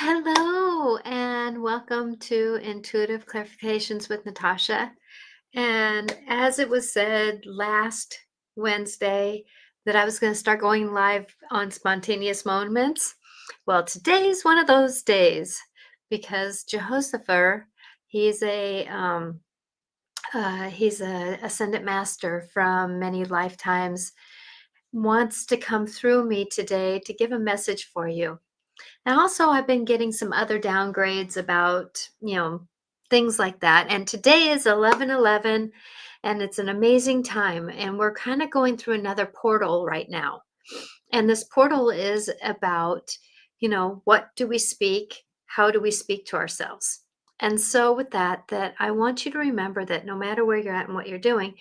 Hello, and welcome to Intuitive Clarifications with Natasha. And as it was said last Wednesday, that I was going to start going live on spontaneous moments. Well, today's one of those days because Jehosapher, he's a ascendant master from many lifetimes, wants to come through me today to give a message for you. And also, I've been getting some other downgrades about, things like that. And today is 11/11, and it's an amazing time. And we're kind of going through another portal right now. And this portal is about, what do we speak? How do we speak to ourselves? And so with that I want you to remember that no matter where you're at and what you're doing,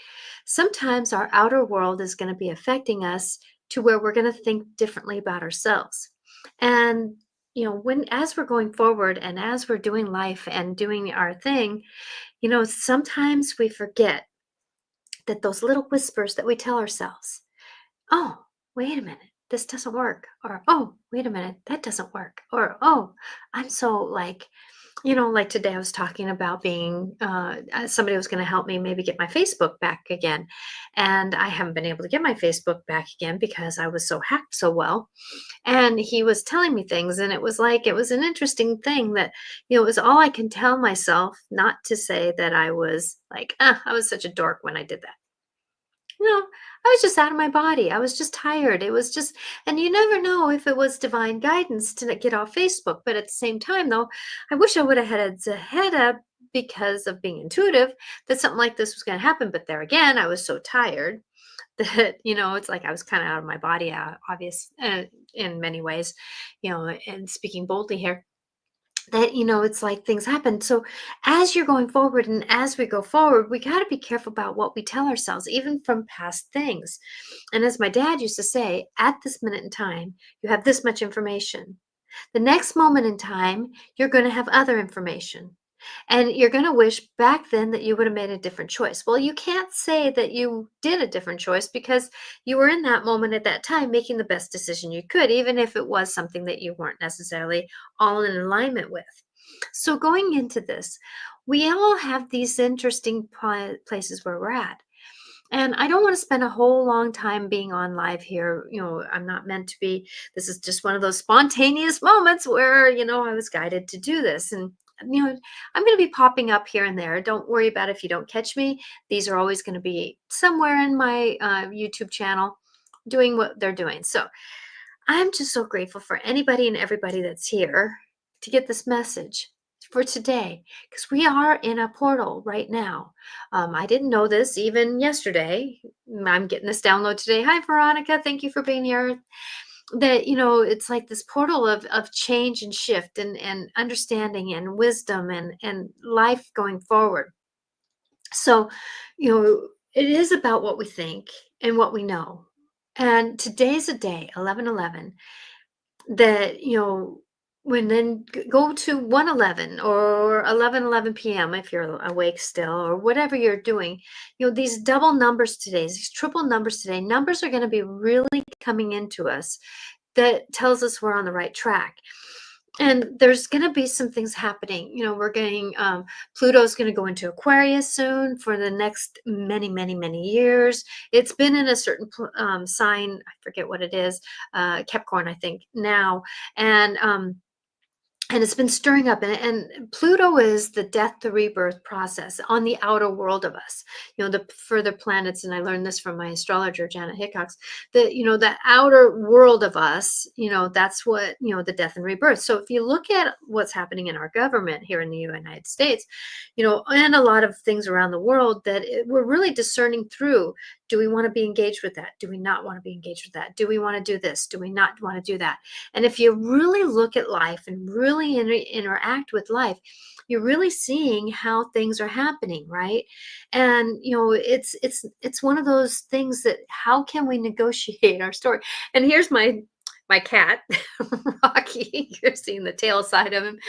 sometimes our outer world is going to be affecting us to where we're going to think differently about ourselves. And when as we're going forward and as we're doing life and doing our thing, sometimes we forget that those little whispers that we tell ourselves, oh, wait a minute, this doesn't work. Or, oh, wait a minute, that doesn't work. Or, oh, I'm so like today I was talking about being, somebody was going to help me maybe get my Facebook back again. And I haven't been able to get my Facebook back again because I was so hacked so well. And he was telling me things, and it was like, it was an interesting thing that, it was all I can tell myself, not to say that I was like, I was such a dork when I did that. I was just out of my body. I was just tired. It was just, and you never know if it was divine guidance to get off Facebook. But at the same time, though, I wish I would have had a head up because of being intuitive that something like this was going to happen. But there again, I was so tired that, it's like I was kind of out of my body, obvious in many ways, and speaking boldly here that it's like things happen. So as you're going forward and as we go forward, we got to be careful about what we tell ourselves, even from past things. And as my dad used to say, at this minute in time you have this much information. The next moment in time you're going to have other information, and you're going to wish back then that you would have made a different choice. Well, you can't say that you did a different choice because you were in that moment at that time making the best decision you could, even if it was something that you weren't necessarily all in alignment with. So going into this, we all have these interesting places where we're at. And I don't want to spend a whole long time being on live here. I'm not meant to be. This is just one of those spontaneous moments where, I was guided to do this. And, I'm going to be popping up here and there. Don't worry about if you don't catch me. These are always going to be somewhere in my YouTube channel doing what they're doing. So I'm just so grateful for anybody and everybody that's here to get this message for today, because we are in a portal right now. I didn't know this even yesterday. I'm getting this download today. Hi, Veronica. Thank you for being here. That, it's like this portal of change and shift and understanding and wisdom and life going forward. So, it is about what we think and what we know. And today's a day, 11/11, that when then go to 1:11 or 11:11 p.m. if you're awake still, or whatever you're doing. These double numbers today, these triple numbers today, numbers are going to be really coming into us that tells us we're on the right track. And there's going to be some things happening. We're getting Pluto's going to go into Aquarius soon for the next many, many, many years. It's been in a certain sign. I forget what it is. Capricorn, I think now. And it's been stirring up, and Pluto is the death to rebirth process on the outer world of us, the further planets. And I learned this from my astrologer, Janet Hickox, that, the outer world of us, that's what, the death and rebirth. So if you look at what's happening in our government here in the United States, and a lot of things around the world, that we're really discerning through, do we want to be engaged with that? Do we not want to be engaged with that? Do we want to do this? Do we not want to do that? And if you really look at life and really interact with life, you're really seeing how things are happening, right? And it's one of those things that, how can we negotiate our story? And here's my cat, Rocky. Rocky. You're seeing the tail side of him.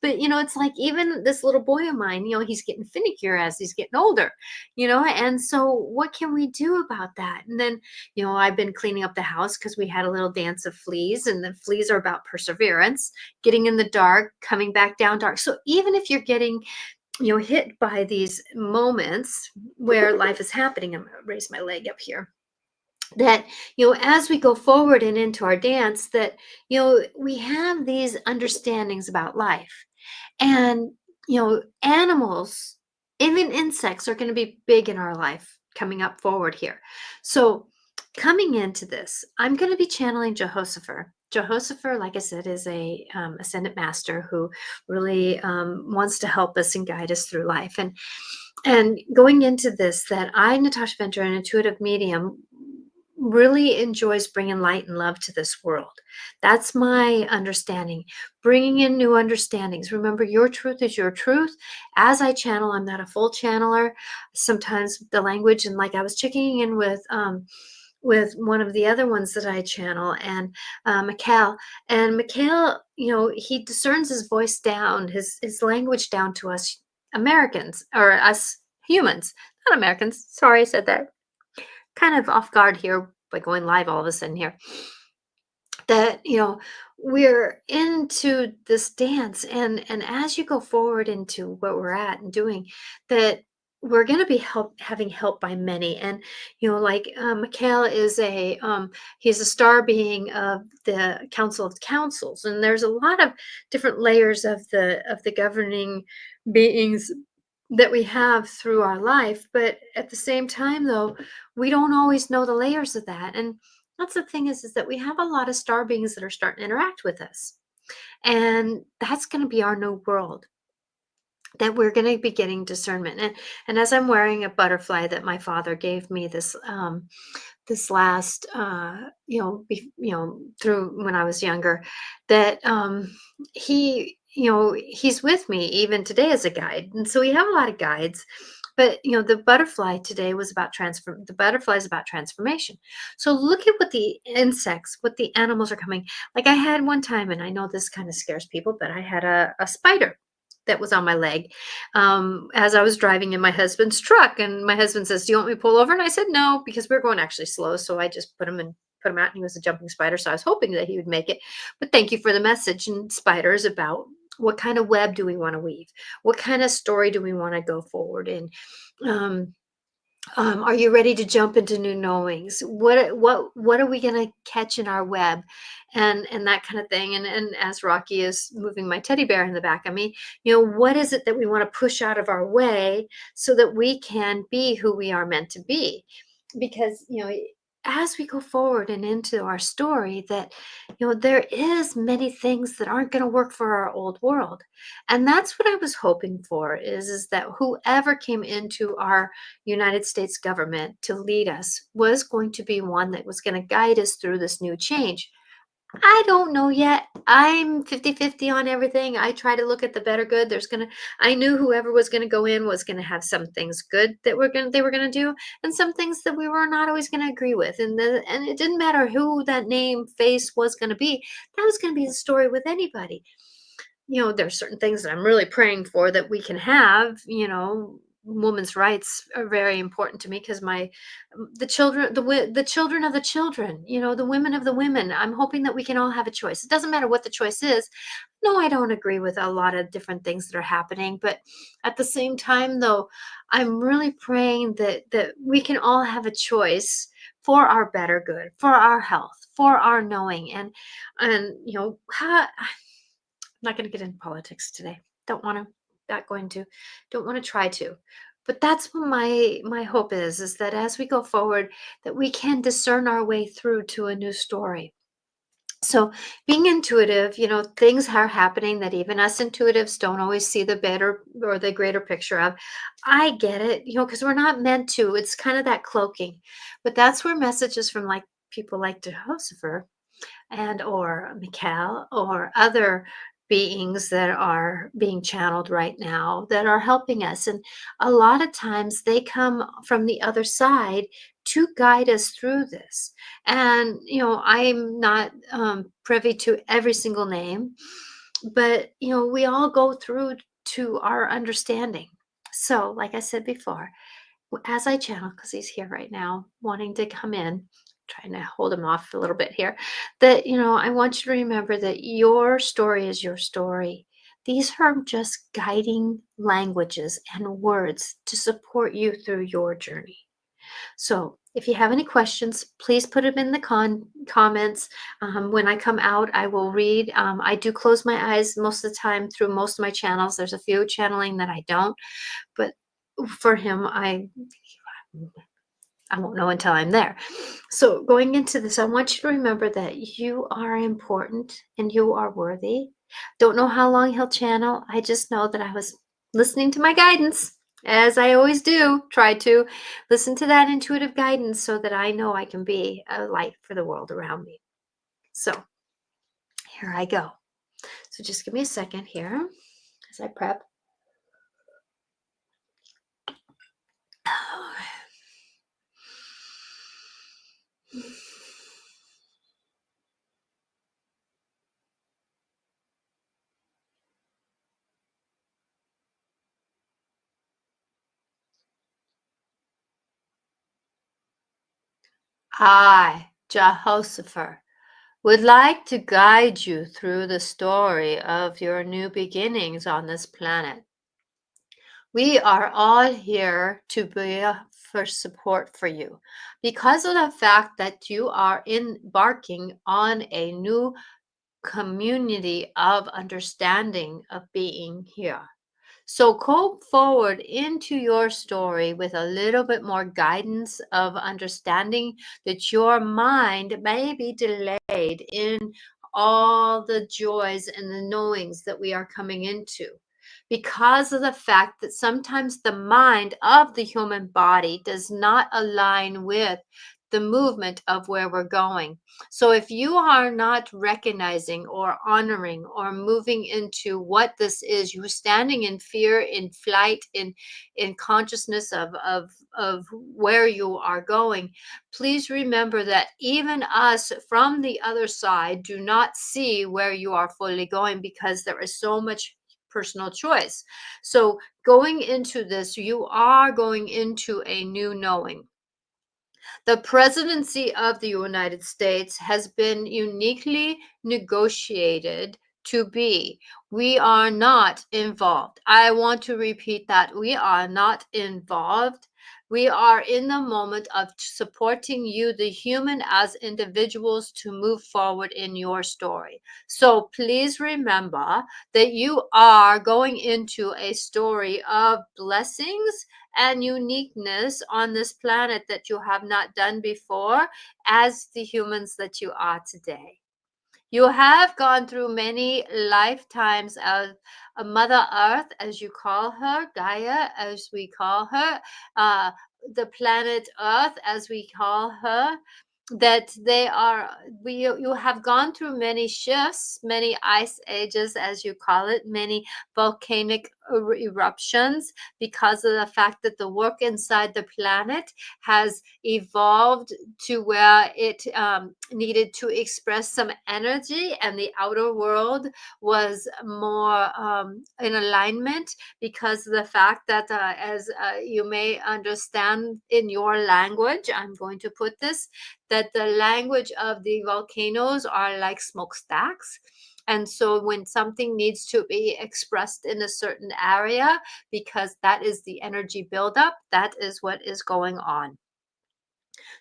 But, it's like even this little boy of mine, he's getting finickier as he's getting older, and so what can we do about that? And then, I've been cleaning up the house because we had a little dance of fleas, and the fleas are about perseverance, getting in the dark, coming back down dark. So even if you're getting, hit by these moments where life is happening, I'm going to raise my leg up here, that as we go forward and into our dance, that we have these understandings about life. And animals, even insects, are going to be big in our life coming up forward here. So coming into this, I'm going to be channeling Jehosapher. Jehosapher, like I said, is a ascendant master who really wants to help us and guide us through life. And going into this, that I, Natasha Venter, an intuitive medium, really enjoys bringing light and love to this world. That's my understanding. Bringing in new understandings. Remember, your truth is your truth. As I channel, I'm not a full channeler. Sometimes the language, and like I was checking in with one of the other ones that I channel, and Mikhail. And Mikhail, he discerns his voice down, his language down to us Americans, or us humans, not Americans. Sorry, I said that kind of off guard here by going live all of a sudden here. That we're into this dance, and as you go forward into what we're at and doing, that we're going to be having help by many. And like Mikhail is he's a star being of the Council of Councils, and there's a lot of different layers of the governing beings that we have through our life. But at the same time, though, we don't always know the layers of that. And that's the thing, is that we have a lot of star beings that are starting to interact with us. And that's going to be our new world, that we're going to be getting discernment. And as I'm wearing a butterfly that my father gave me this last through when I was younger, that he's with me even today as a guide. And so we have a lot of guides. But the butterfly today was about the butterfly is about transformation. So look at what the insects, what the animals are coming. Like I had one time, and I know this kind of scares people, but I had a spider that was on my leg as I was driving in my husband's truck. And my husband says, "Do you want me to pull over?" And I said, "No," because we were going actually slow. So I just put him out, and he was a jumping spider. So I was hoping that he would make it. But thank you for the message. And spiders, about what kind of web do we want to weave? What kind of story do we want to go forward in? Are you ready to jump into new knowings? What are we going to catch in our web, and that kind of thing? And as Rocky is moving my teddy bear in the back of me, what is it that we want to push out of our way so that we can be who we are meant to be? Because as we go forward and into our story, that there is many things that aren't going to work for our old world. And that's what I was hoping for, is that whoever came into our United States government to lead us was going to be one that was going to guide us through this new change. I don't know yet. I'm 50-50 on everything. I try to look at the better good. I knew whoever was going to go in was going to have some things good that they were going to do, and some things that we were not always going to agree with. And it didn't matter who that name face was going to be. That was going to be the story with anybody. There's certain things that I'm really praying for that we can have. Women's rights are very important to me, because the children, the children of the children, the women of the women. I'm hoping that we can all have a choice. It doesn't matter what the choice is. No, I don't agree with a lot of different things that are happening, but at the same time, though, I'm really praying that we can all have a choice for our better good, for our health, for our knowing. And I'm not going to get into politics today. Don't want to. Not going to. Don't want to try to. But that's what my hope is that as we go forward, that we can discern our way through to a new story. So being intuitive, things are happening that even us intuitives don't always see the better or the greater picture of. I get it, because we're not meant to. It's kind of that cloaking. But that's where messages from like people like Jehoshaphar and or Mikhail or other beings that are being channeled right now that are helping us. And a lot of times they come from the other side to guide us through this. And, I'm not privy to every single name, but, we all go through to our understanding. So, like I said before, as I channel, because he's here right now, wanting to come in, trying to hold him off a little bit here, that, I want you to remember that your story is your story. These are just guiding languages and words to support you through your journey. So, if you have any questions, please put them in the comments. When I come out, I will read. I do close my eyes most of the time through most of my channels. There's a few channeling that I don't, but for him, I won't know until I'm there. So, going into this, I want you to remember that you are important and you are worthy. Don't know how long he'll channel. I just know that I was listening to my guidance, as I always do. Try to listen to that intuitive guidance so that I know I can be a light for the world around me. So, here I go. So, just give me a second here as I prep. I, Jehosapher, would like to guide you through the story of your new beginnings on this planet. We are all here to be for support for you because of the fact that you are embarking on a new community of understanding of being here. So go forward into your story with a little bit more guidance of understanding that your mind may be delayed in all the joys and the knowings that we are coming into, because of the fact that sometimes the mind of the human body does not align with the movement of where we're going. So if you are not recognizing or honoring or moving into what this is, you're standing in fear, in flight, in consciousness of where you are going. Please remember that even us from the other side do not see where you are fully going, because there is so much personal choice. So going into this, you are going into a new knowing. The presidency of the United States has been uniquely negotiated to be. We are not involved. I want to repeat that. We are not involved. We are in the moment of supporting you, the human, as individuals to move forward in your story. So please remember that you are going into a story of blessings and uniqueness on this planet that you have not done before as the humans that you are today. You have gone through many lifetimes of Mother Earth, as you call her, Gaia, as we call her, uh, the planet Earth, as we call her. That they are, you have gone through many shifts, many ice ages, as you call it, many volcanic eruptions, because of the fact that the work inside the planet has evolved to where it needed to express some energy, and the outer world was more in alignment, because of the fact that, as you may understand in your language, I'm going to put this, that the language of the volcanoes are like smokestacks. And so when something needs to be expressed in a certain area, because that is the energy buildup, that is what is going on.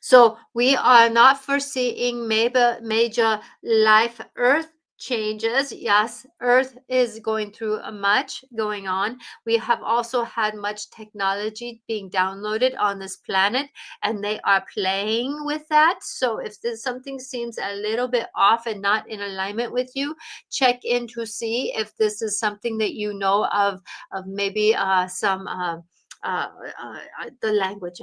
So we are not foreseeing major life Earth changes. Yes, Earth is going through a much going on. We have also had much technology being downloaded on this planet, and they are playing with that. So if there's something seems a little bit off and not in alignment with you, check in to see if this is something that you know of maybe some uh, the language,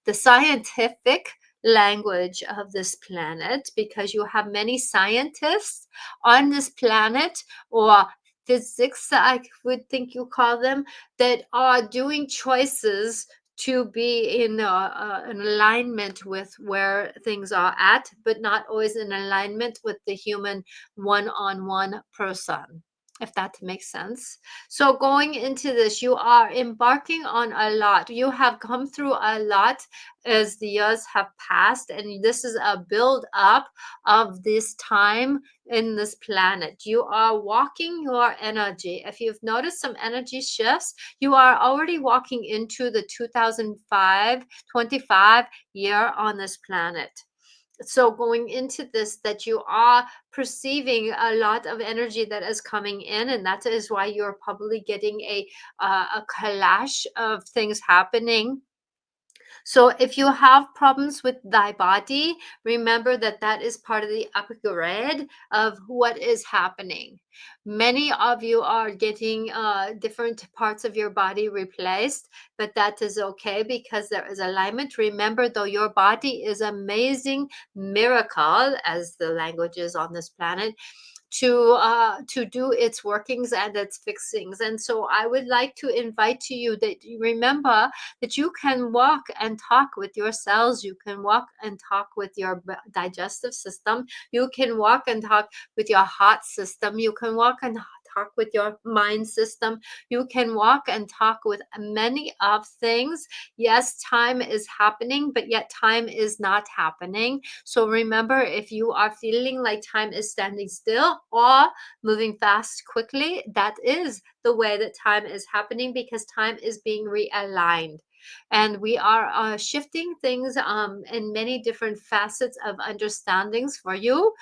the scientific language of this planet, because you have many scientists on this planet, or physics, I would think you call them, that are doing choices to be in an alignment with where things are at, but not always in alignment with the human one-on-one person, if that makes sense. So going into this, you are embarking on a lot. You have come through a lot as the years have passed, and this is a build up of this time in this planet. You are walking your energy. If you've noticed some energy shifts, you are already walking into the 25 year on this planet. So going into this, that you are perceiving a lot of energy that is coming in, and that is why you're probably getting a clash of things happening. So if you have problems with thy body, remember that that is part of the upgrade of what is happening. Many of you are getting different parts of your body replaced, but that is okay because there is alignment. Remember, though, your body is amazing miracle, as the language is on this planet, to do its workings and its fixings. And so I would like to invite to you that you remember that you can walk and talk with your cells. You can walk and talk with your digestive system. You can walk and talk with your heart system. You can walk and talk with your mind system. You can walk and talk with many of things. Yes, time is happening, but yet time is not happening. So remember, if you are feeling like time is standing still or moving fast quickly, that is the way that time is happening, because time is being realigned. And we are shifting things in many different facets of understandings for you.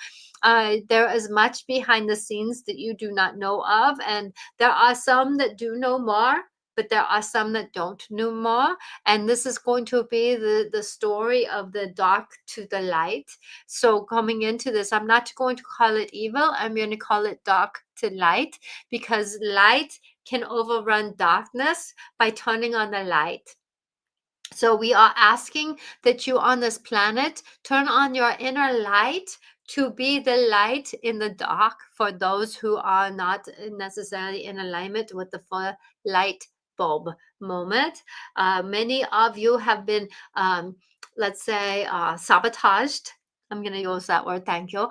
There is much behind the scenes that you do not know of, and there are some that do know more, but there are some that don't know more. And this is going to be the story of the dark to the light. So coming into this, I'm not going to call it evil. I'm going to call it dark to light, because light can overrun darkness by turning on the light. So we are asking that you on this planet turn on your inner light to be the light in the dark for those who are not necessarily in alignment with the full light bulb moment. Many of you have been, let's say, sabotaged. I'm going to use that word, thank you.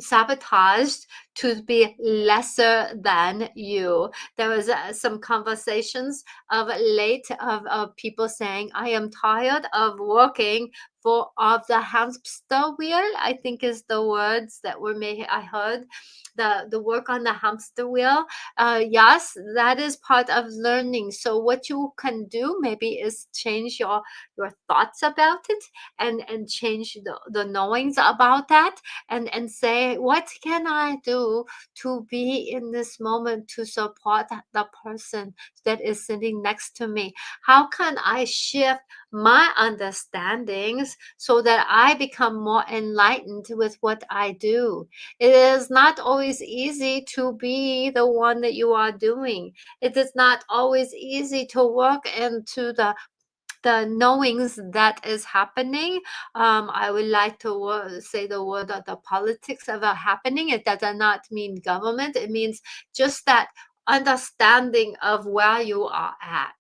Sabotaged to be lesser than you. There was some conversations of late of people saying, I am tired of working for of the hamster wheel, I think is the words that were made. I heard the work on the hamster wheel. Yes, that is part of learning. So what you can do maybe is change your thoughts about it, and change the knowings about that, and say, what can I do to be in this moment to support the person that is sitting next to me? How can I shift my understandings so that I become more enlightened with what I do? It is not always easy to be the one that you are doing. It is not always easy to work into the knowings that is happening. I would like to say the word of the politics of happening. It does not mean government. It means just that understanding of where you are at.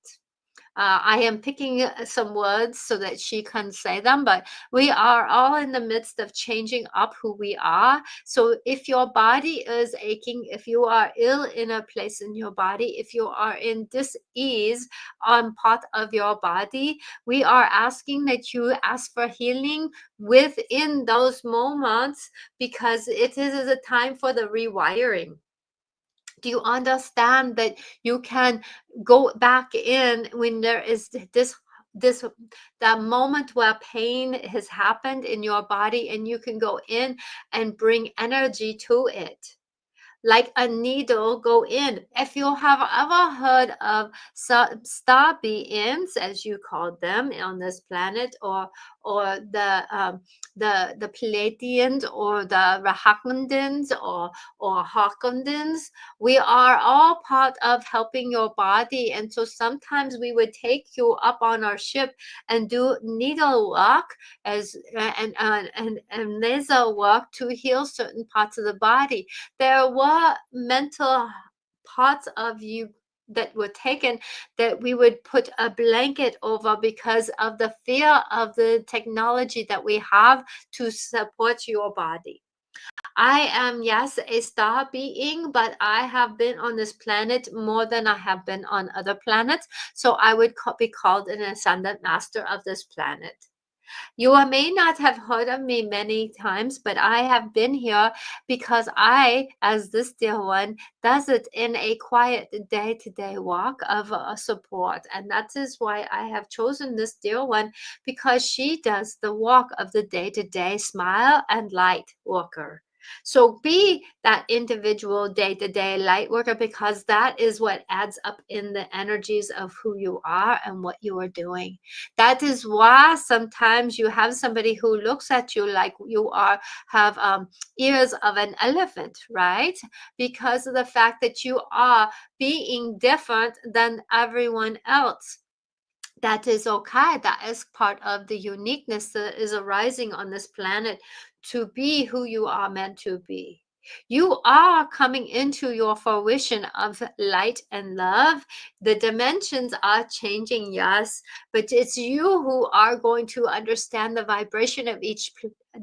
I am picking some words so that she can say them, but we are all in the midst of changing up who we are. So if your body is aching, if you are ill in a place in your body, if you are in dis-ease on part of your body, we are asking that you ask for healing within those moments, because it is a time for the rewiring. Do you understand that you can go back in when there is this that moment where pain has happened in your body, and you can go in and bring energy to it, like a needle go in. If you have ever heard of star beings, as you call them on this planet, or the Pleiadians, or the Rahakandans, or Harkondans, we are all part of helping your body. And so sometimes we would take you up on our ship and do needlework as and laser work to heal certain parts of the body. There were mental parts of you that were taken that we would put a blanket over because of the fear of the technology that we have to support your body. I am, yes, a star being, but I have been on this planet more than I have been on other planets. So I would be called an ascendant master of this planet. You may not have heard of me many times, but I have been here because I, as this dear one, does it in a quiet day-to-day walk of support. And that is why I have chosen this dear one, because she does the walk of the day-to-day smile and light worker. So be that individual day-to-day light worker, because that is what adds up in the energies of who you are and what you are doing. That is why sometimes you have somebody who looks at you like you are have ears of an elephant, right? Because of the fact that you are being different than everyone else. That is okay. That is part of the uniqueness that is arising on this planet, to be who you are meant to be. You are coming into your fruition of light and love. The dimensions are changing, yes, but it's you who are going to understand the vibration of each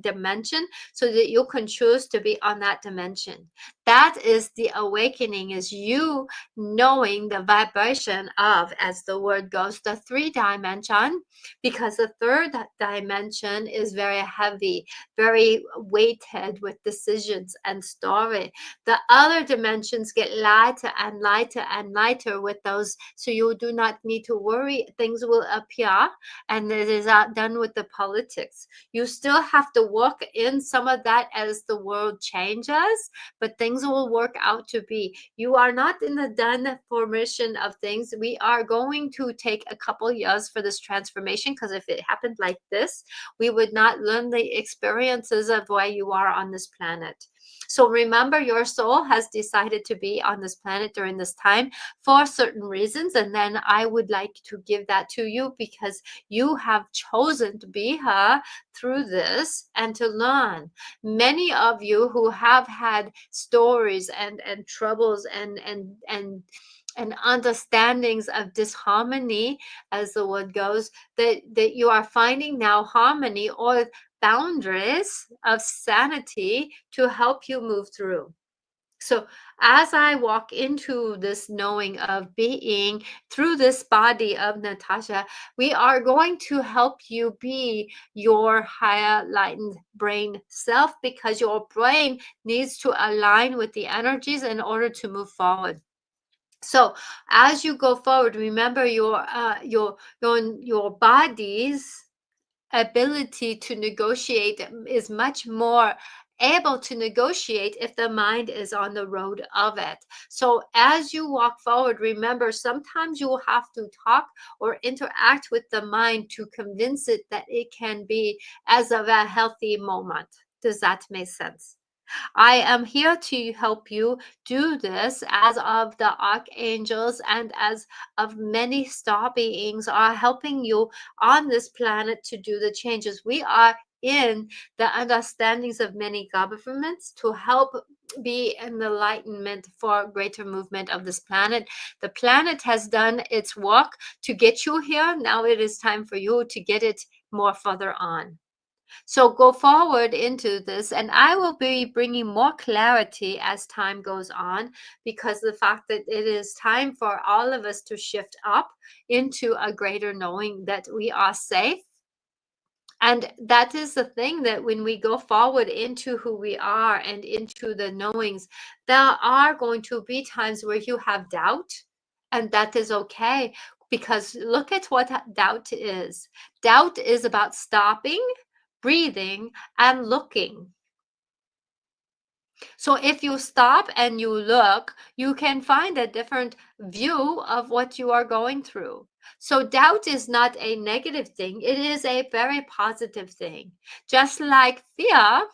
dimension so that you can choose to be on that dimension. That is the awakening, is you knowing the vibration of, as the word goes, the 3 dimension, because the third dimension is very heavy, very weighted with decisions and story. The other dimensions get lighter and lighter and lighter with those, so you do not need to worry. Things will appear, and it is done with the politics. You still have to work in some of that as the world changes, but things will work out to be. You are not in the done formation of things. We are going to take a couple years for this transformation, because if it happened like this, we would not learn the experiences of why you are on this planet. So remember, your soul has decided to be on this planet during this time for certain reasons. And then I would like to give that to you, because you have chosen to be here through this and to learn. Many of you who have had stories and troubles and understandings of disharmony, as the word goes, that you are finding now harmony or boundaries of sanity to help you move through. So as I walk into this knowing of being through this body of Natasha, we are going to help you be your higher lightened brain self, because your brain needs to align with the energies in order to move forward. So as you go forward, remember your body's ability to negotiate is much more able to negotiate if the mind is on the road of it. So as you walk forward, remember, sometimes you will have to talk or interact with the mind to convince it that it can be as of a healthy moment. Does that make sense? I am here to help you do this, as of the archangels and as of many star beings are helping you on this planet to do the changes. We are in the understandings of many governments to help be in the enlightenment for greater movement of this planet. The planet has done its work to get you here. Now it is time for you to get it more further on. So go forward into this, and I will be bringing more clarity as time goes on, because the fact that it is time for all of us to shift up into a greater knowing that we are safe. And that is the thing, that when we go forward into who we are and into the knowings, there are going to be times where you have doubt, and that is okay. Because look at what doubt is. Doubt is about stopping, breathing, and looking. So if you stop and you look, you can find a different view of what you are going through. So doubt is not a negative thing. It is a very positive thing. Just like fear,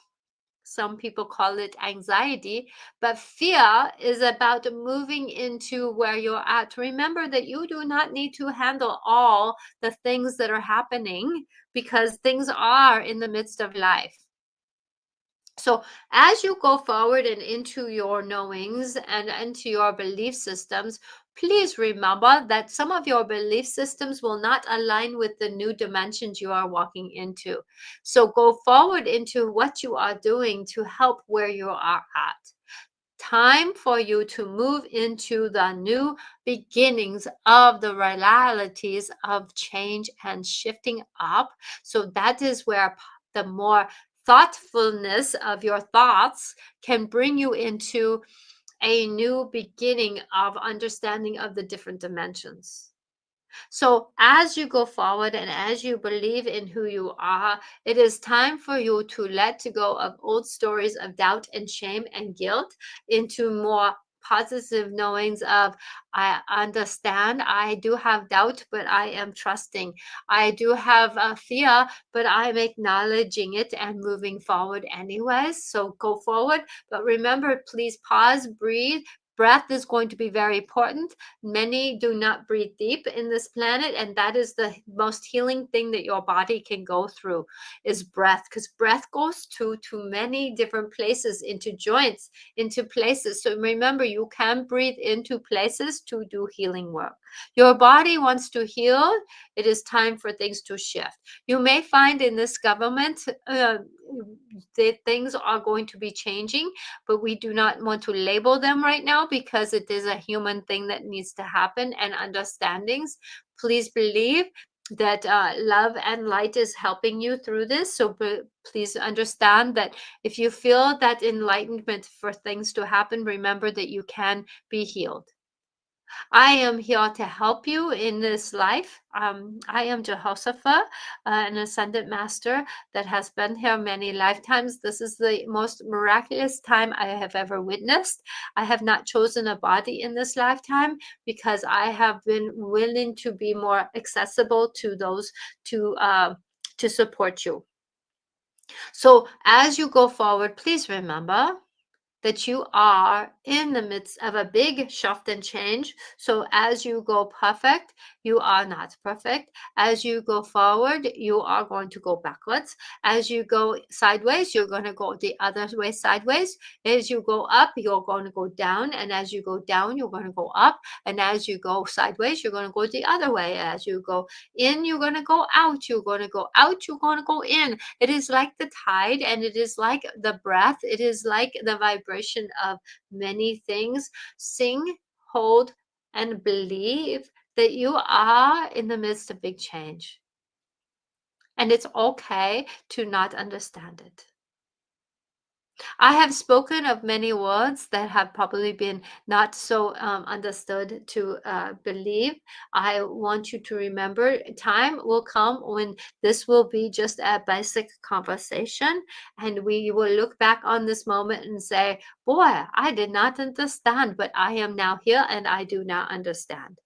some people call it anxiety, but fear is about moving into where you're at. Remember that you do not need to handle all the things that are happening, because things are in the midst of life. So as you go forward and into your knowings and into your belief systems, please remember that some of your belief systems will not align with the new dimensions you are walking into. So go forward into what you are doing to help where you are at. Time for you to move into the new beginnings of the realities of change and shifting up. So that is where the more thoughtfulness of your thoughts can bring you into a new beginning of understanding of the different dimensions. So, as you go forward and as you believe in who you are, it is time for you to let go of old stories of doubt and shame and guilt into more positive knowings of I understand, I do have doubt, but I am trusting. I do have a fear, but I'm acknowledging it and moving forward anyways. So go forward, but remember, please pause, breathe. Breath is going to be very important. Many do not breathe deep in this planet, and that is the most healing thing that your body can go through is breath, because breath goes to many different places, into joints, into places. So remember, you can breathe into places to do healing work. Your body wants to heal. It is time for things to shift. You may find in this government that things are going to be changing, but we do not want to label them right now because it is a human thing that needs to happen and understandings. Please believe that love and light is helping you through this. So please understand that if you feel that enlightenment for things to happen, remember that you can be healed. I am here to help you in this life. I am Jehosapher, an ascended master that has been here many lifetimes. This is the most miraculous time I have ever witnessed. I have not chosen a body in this lifetime because I have been willing to be more accessible to those to support you. So as you go forward, please remember that you are in the midst of a big shift and change. So as you go perfect, you are not perfect. As you go forward, you are going to go backwards. As you go sideways, you're going to go the other way sideways. As you go up, you're going to go down. And as you go down, you're going to go up. And as you go sideways, you're going to go the other way. As you go in, you're going to go out. You're going to go out. You're going to go in. It is like the tide, and it is like the breath. It is like the vibration of many things. Sing, hold, and believe that you are in the midst of big change. And it's okay to not understand it. I have spoken of many words that have probably been not so understood to believe. I want you to remember time will come when this will be just a basic conversation, and we will look back on this moment and say, boy, I did not understand, but I am now here and I do now understand.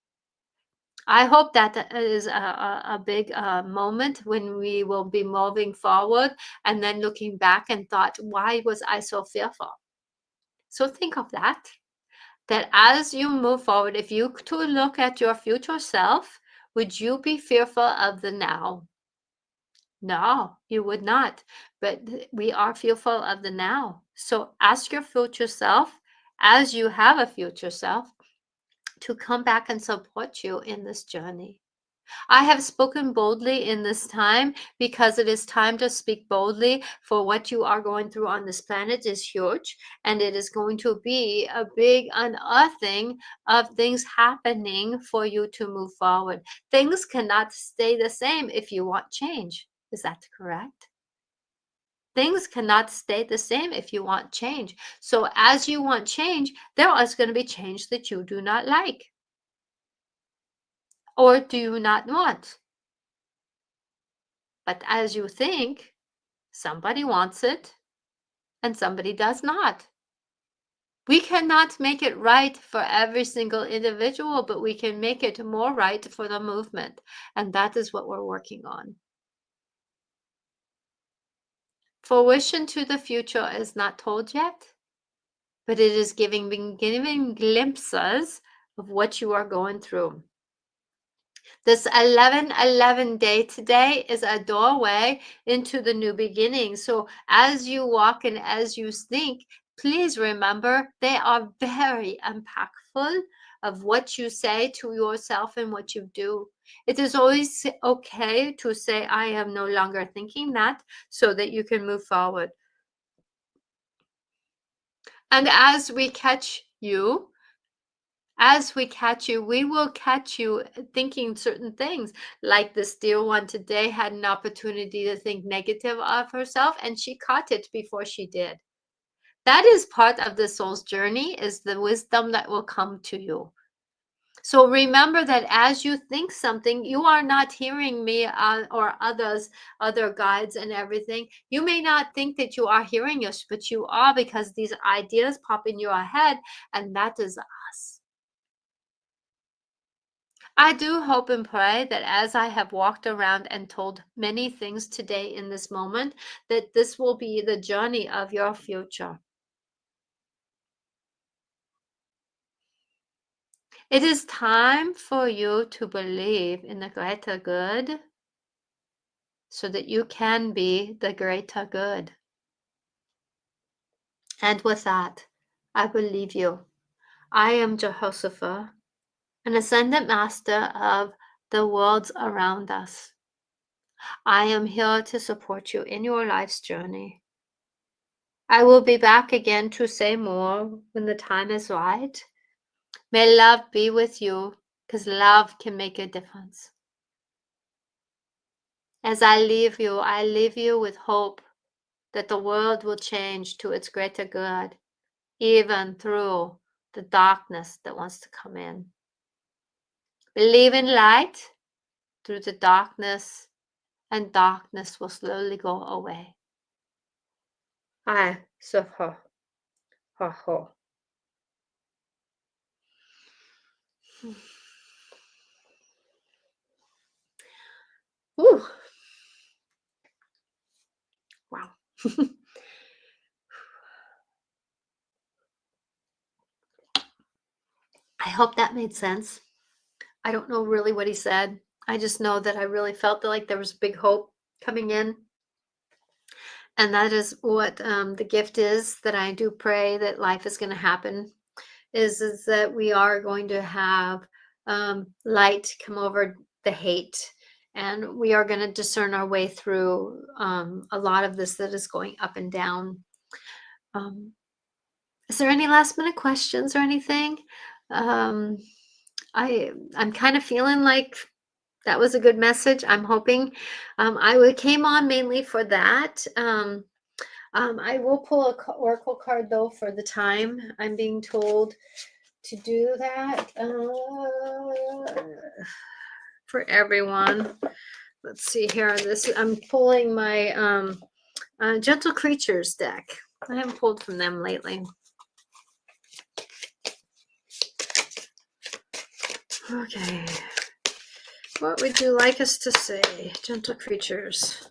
I hope that is a big moment when we will be moving forward and then looking back and thought, why was I so fearful? So think of that, that as you move forward, if you to look at your future self, would you be fearful of the now? No, you would not. But we are fearful of the now. So ask your future self, as you have a future self, to come back and support you in this journey. I have spoken boldly in this time because it is time to speak boldly, for what you are going through on this planet is huge, and it is going to be a big unearthing of things happening for you to move forward. Things cannot stay the same if you want change. Is that correct? Things cannot stay the same if you want change. So as you want change, there is going to be change that you do not like or do not want. But as you think, somebody wants it and somebody does not. We cannot make it right for every single individual, but we can make it more right for the movement. And that is what we're working on. Fruition to the future is not told yet, but it is giving glimpses of what you are going through. This 11/11 day today is a doorway into the new beginning. So as you walk and as you think, Please remember, they are very impactful of what you say to yourself and what you do. It is always okay to say, I am no longer thinking that, so that you can move forward. And as we catch you, we will catch you thinking certain things. Like this dear one today had an opportunity to think negative of herself, and she caught it before she did. That is part of the soul's journey, is the wisdom that will come to you. So remember that as you think something, you are not hearing me or other guides and everything. You may not think that you are hearing us, but you are, because these ideas pop in your head, and that is us. I do hope and pray that as I have walked around and told many things today in this moment, that this will be the journey of your future. It is time for you to believe in the greater good, so that you can be the greater good. And with that, I will leave you. I am Jehosapher, an ascended master of the worlds around us. I am here to support you in your life's journey. I will be back again to say more when the time is right. May love be with you, because love can make a difference. As I leave you with hope that the world will change to its greater good, even through the darkness that wants to come in. Believe in light through the darkness, and darkness will slowly go away. I suffer. Ha ha. Whew. Wow. I hope that made sense. I don't know really what he said. I just know that I really felt like there was big hope coming in. And that is what the gift is, that I do pray that life is going to happen, is that we are going to have light come over the hate, and we are going to discern our way through a lot of this that is going up and down. Is there any last minute questions or anything? I'm kind of feeling like that was a good message. I'm hoping. I came on mainly for that. I will pull a oracle card though for the time. I'm being told to do that for everyone. Let's see here. I'm pulling my Gentle Creatures deck. I haven't pulled from them lately. Okay. What would you like us to say, Gentle Creatures?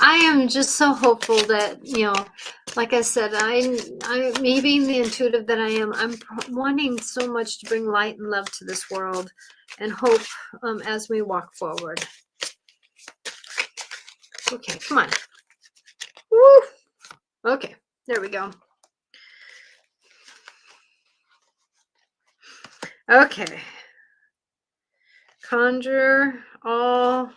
I am just so hopeful that, like I said, me being the intuitive that I am, I'm wanting so much to bring light and love to this world, and hope as we walk forward. Okay, come on. Woo! Okay, there we go. Okay. Conjure all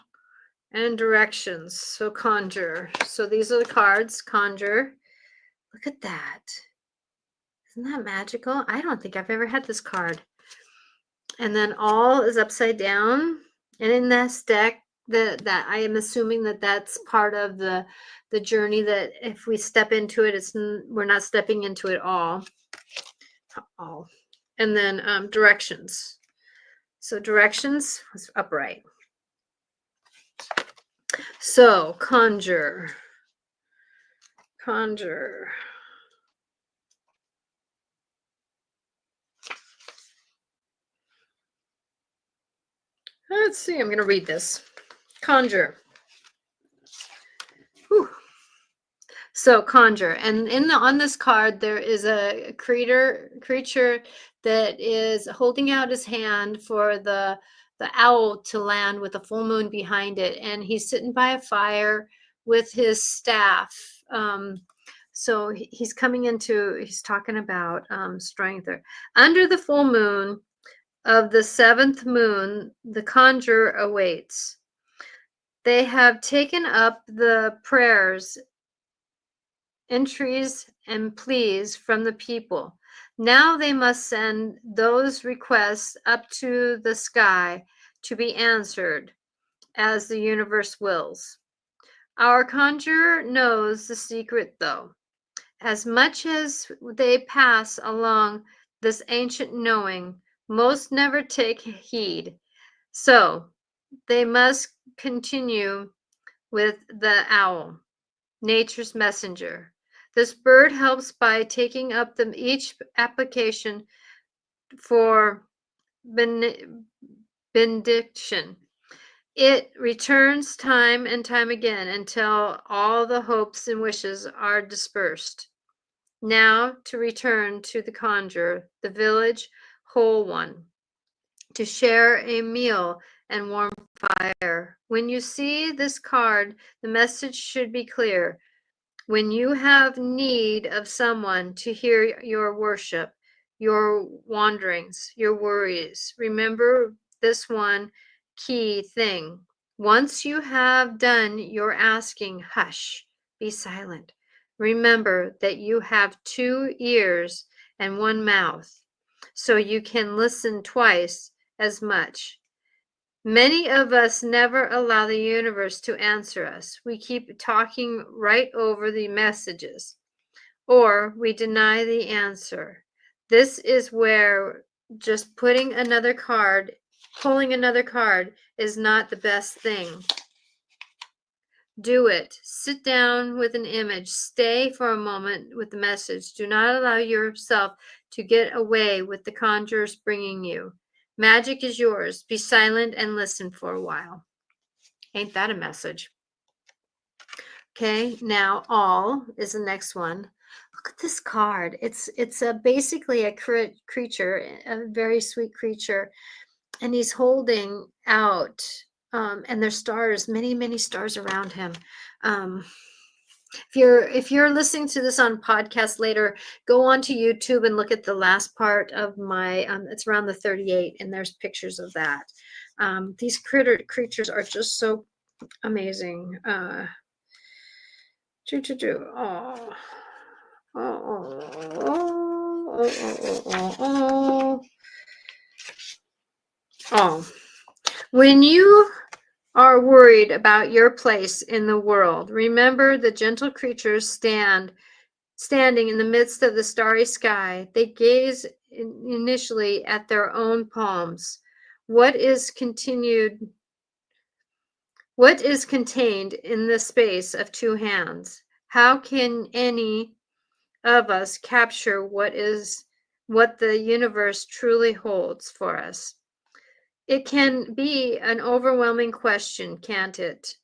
and directions. So conjure. So these are the cards. Conjure. Look at that. Isn't that magical? I don't think I've ever had this card. And then all is upside down. And in this deck, that I am assuming that that's part of the journey, that if we step into it, we're not stepping into it all. And then directions. So directions was upright. So conjure. Let's see, I'm going to read this. Conjure. Whew. So conjure, and on this card there is a creature that is holding out his hand for the the owl to land with a full moon behind it, and he's sitting by a fire with his staff. So he's coming into, he's talking about strength. Under the full moon of the seventh moon, the conjurer awaits. They have taken up the prayers, entreaties, and pleas from the people. Now they must send those requests up to the sky to be answered as the universe wills. Our conjurer knows the secret, though. As much as they pass along this ancient knowing, most never take heed. So they must continue with the owl, nature's messenger. This bird helps by taking up each application for benediction. It returns time and time again until all the hopes and wishes are dispersed. Now to return to the conjurer, the village whole one, to share a meal and warm fire. When you see this card, the message should be clear. When you have need of someone to hear your worship, your wanderings, your worries, remember this one key thing. Once you have done your asking, hush, be silent. Remember that you have 2 ears and 1 mouth, so you can listen twice as much. Many of us never allow the universe to answer us. We keep talking right over the messages, or we deny the answer. This is where just pulling another card is not the best thing. Do it. Sit down with an image. Stay for a moment with the message. Do not allow yourself to get away with the conjurers bringing you. Magic is yours. Be silent and listen for a while. Ain't that a message? Okay, now all is the next one. Look at this card. It's basically a creature, a very sweet creature, and he's holding out, and there's stars, many stars around him. If you're listening to this on podcast later, go on to YouTube and look at the last part of my. It's around the 38, and there's pictures of that. These creatures are just so amazing. Oh. When you are worried about your place in the world, remember the gentle creatures standing in the midst of the starry sky. They gaze initially at their own palms. What is contained in the space of 2 hands? How can any of us capture what the universe truly holds for us? It can be an overwhelming question, can't it?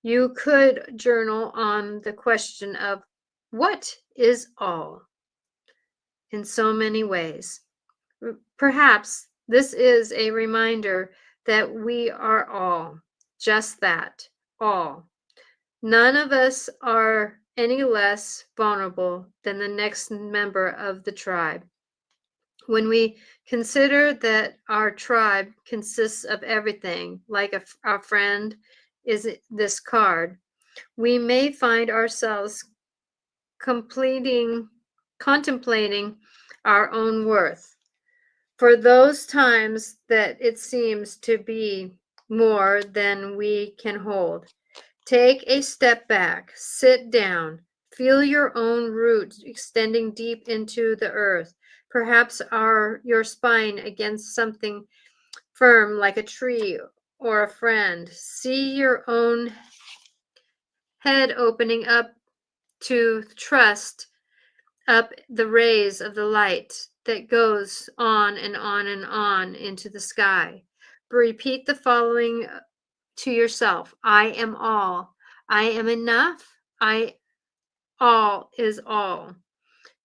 You could journal on the question of what is all in so many ways. Perhaps this is a reminder that we are all, just that, all. None of us are any less vulnerable than the next member of the tribe. When we consider that our tribe consists of everything, like our friend is this card, we may find ourselves contemplating our own worth. For those times that it seems to be more than we can hold, take a step back, sit down, feel your own roots extending deep into the earth. Perhaps your spine against something firm like a tree or a friend. See your own head opening up to trust up the rays of the light that goes on and on and on into the sky. Repeat the following to yourself. I am all. I am enough. All is all.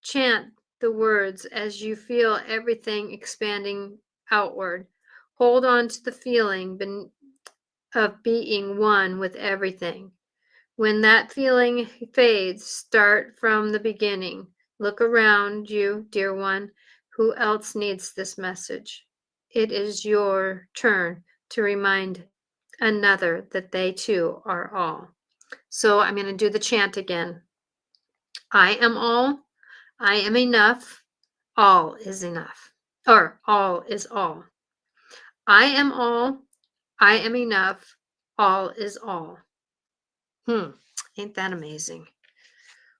Chant the words as you feel everything expanding outward. Hold on to the feeling of being one with everything. When that feeling fades, start from the beginning. Look around you, dear one. Who else needs this message? It is your turn to remind another that they too are all. So I'm going to do the chant again. I am all. I am enough. All is enough. Or all is all. I am all. I am enough. All is all. Ain't that amazing?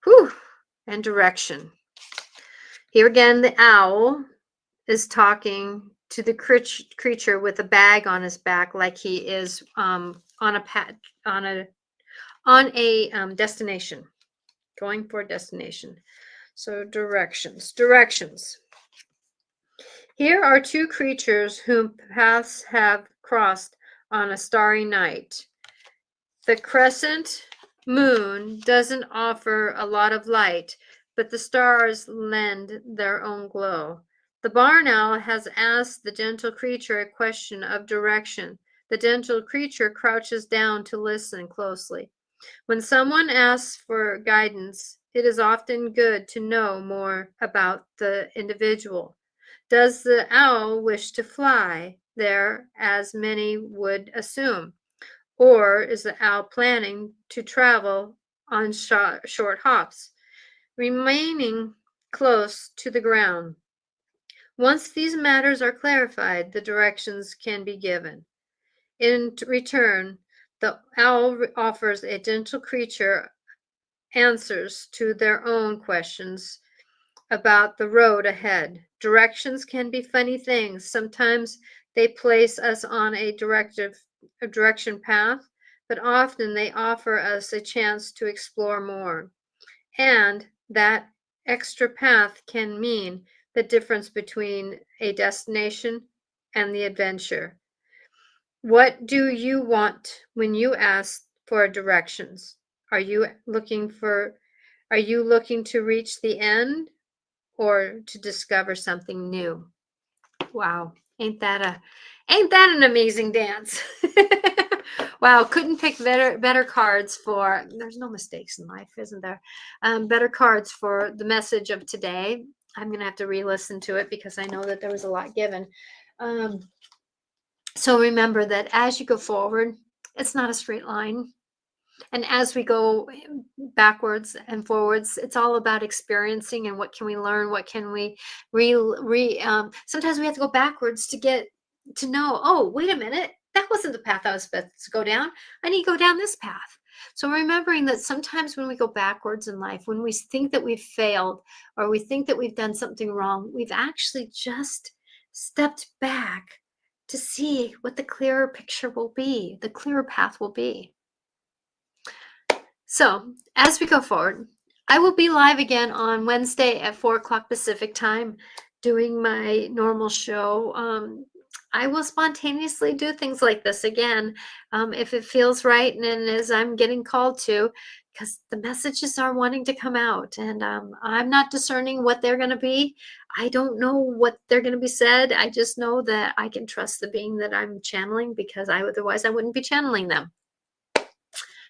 Whew. And direction. Here again, the owl is talking to the creature with a bag on his back, like he is on a destination, going for a destination. So directions. Here are two creatures whom paths have crossed on a starry night. The crescent moon doesn't offer a lot of light, but the stars lend their own glow. The barn owl has asked the gentle creature a question of direction. The gentle creature crouches down to listen closely. When someone asks for guidance, it is often good to know more about the individual. Does the owl wish to fly there, as many would assume? Or is the owl planning to travel on short hops, remaining close to the ground? Once these matters are clarified, the directions can be given. In return, the owl offers a gentle creature answers to their own questions about the road ahead. Directions can be funny things. Sometimes they place us on a direction path, but often they offer us a chance to explore more. And that extra path can mean the difference between a destination and the adventure. What do you want when you ask for directions? Are you looking to reach the end or to discover something new? Wow, ain't that an amazing dance? Wow, couldn't pick better cards for. There's no mistakes in life, isn't there? Better cards for the message of today. I'm gonna have to re-listen to it because I know that there was a lot given. So remember that as you go forward, it's not a straight line. And as we go backwards and forwards, it's all about experiencing and what can we learn, what can we sometimes we have to go backwards to get to know, oh, wait a minute, that wasn't the path I was supposed to go down. I need to go down this path. So remembering that sometimes when we go backwards in life, when we think that we've failed or we think that we've done something wrong, we've actually just stepped back to see what the clearer picture will be, the clearer path will be. So as we go forward, I will be live again on Wednesday at 4 o'clock Pacific time doing my normal show. I will spontaneously do things like this again if it feels right and as I'm getting called to, because the messages are wanting to come out and I'm not discerning what they're going to be. I don't know what they're going to be said. I just know that I can trust the being that I'm channeling because otherwise I wouldn't be channeling them.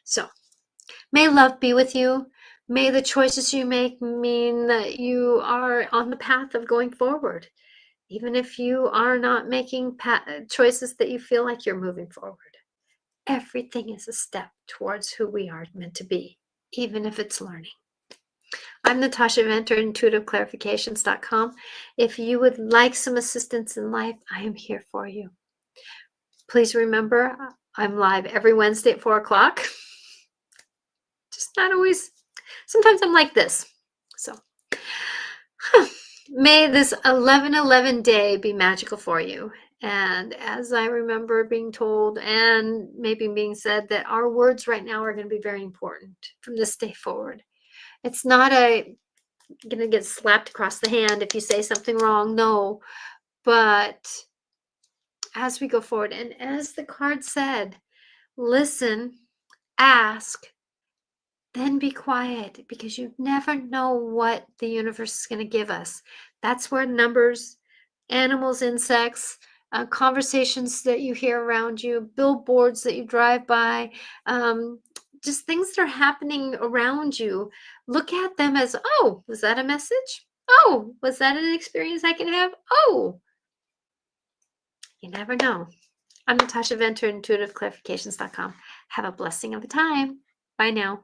So may love be with you. May the choices you make mean that you are on the path of going forward. Even if you are not making choices that you feel like you're moving forward. Everything is a step towards who we are meant to be, even if it's learning. I'm Natasha Venter, intuitiveclarifications.com. If you would like some assistance in life, I am here for you. Please remember, I'm live every Wednesday at 4 o'clock. Just not always. Sometimes I'm like this. So, may this 11/11 day be magical for you. And as I remember being told and maybe being said that our words right now are going to be very important from this day forward. It's not going to get slapped across the hand if you say something wrong. No. But as we go forward, and as the card said, listen, ask, then be quiet, because you never know what the universe is going to give us. That's where numbers, animals, insects, conversations that you hear around you, billboards that you drive by, um, just things that are happening around you. Look at them as, oh, was that a message? Oh, was that an experience I can have? Oh, you never know. I'm Natasha Venter, intuitiveclarifications.com. Have a blessing of a time. Bye now.